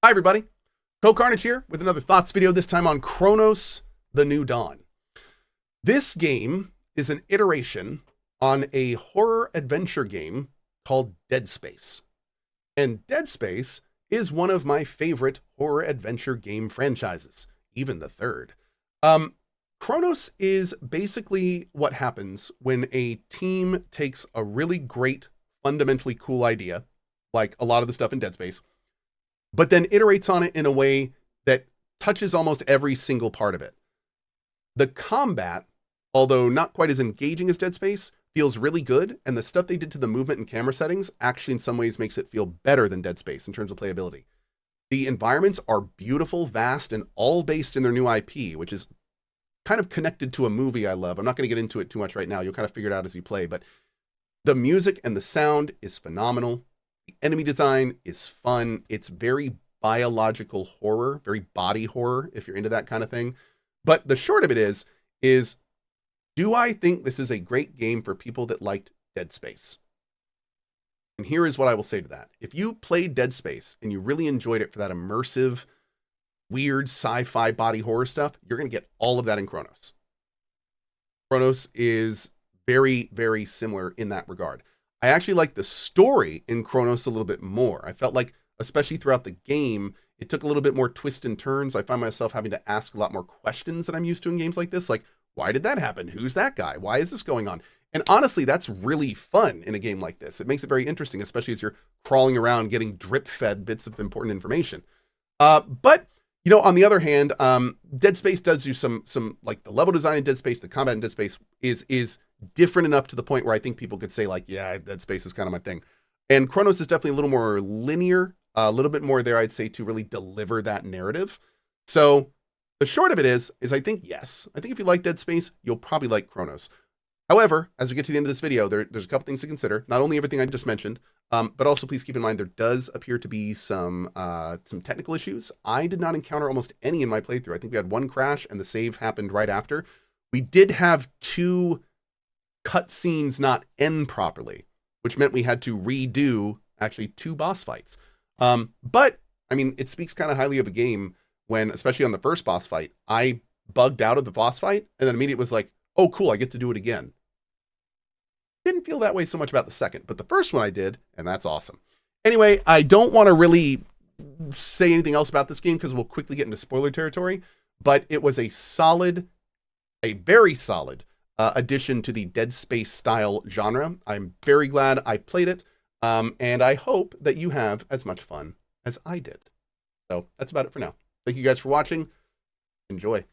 Hi everybody, CohhCarnage here with another Thoughts video, this time on Cronos, The New Dawn. This game is an iteration on a horror adventure game called Dead Space. And Dead Space is one of my favorite horror adventure game franchises, even the third. Cronos is basically what happens when a team takes a really great, fundamentally cool idea, like a lot of the stuff in Dead Space, but then iterates on it in a way that touches almost every single part of it. The combat, although not quite as engaging as Dead Space, feels really good, and the stuff they did to the movement and camera settings actually in some ways makes it feel better than Dead Space in terms of playability. The environments are beautiful, vast, and all based in their new IP, which is kind of connected to a movie I love. I'm not going to get into it too much right now. You'll kind of figure it out as you play, but the music and the sound is phenomenal. The enemy design is fun. It's very biological horror, very body horror, if you're into that kind of thing. But the short of it is do I think this is a great game for people that liked Dead Space? And here is what I will say to that. If you played Dead Space and you really enjoyed it for that immersive, weird sci-fi body horror stuff, you're going to get all of that in Cronos. Cronos is very, very similar in that regard. I actually like the story in Cronos a little bit more. I felt like, especially throughout the game, it took a little bit more twists and turns. I find myself having to ask a lot more questions than I'm used to in games like this. Like, why did that happen? Who's that guy? Why is this going on? And honestly, that's really fun in a game like this. It makes it very interesting, especially as you're crawling around getting drip-fed bits of important information. But, you know, on the other hand, Dead Space does do some like the level design in Dead Space, the combat in Dead Space is different enough to the point where I think people could say like, yeah, Dead Space is kind of my thing. And Cronos is definitely a little more linear, a little bit more there, I'd say, to really deliver that narrative. So the short of it is I think, yes, I think if you like Dead Space, you'll probably like Cronos. However, as we get to the end of this video, there's a couple things to consider. Not only everything I just mentioned, but also please keep in mind there does appear to be some technical issues. I did not encounter almost any in my playthrough. I think we had one crash and the save happened right after. We did have two cutscenes not end properly, which meant we had to redo actually two boss fights. But I mean, it speaks kind of highly of a game when, especially on the first boss fight, I bugged out of the boss fight and then immediately was like, oh, cool, I get to do it again. Didn't feel that way so much about the second, but the first one I did, and that's awesome. Anyway, I don't want to really say anything else about this game because we'll quickly get into spoiler territory, but it was a very solid addition to the Dead Space style genre. I'm very glad I played it, and I hope that you have as much fun as I did. So that's about it for now. Thank you guys for watching. Enjoy.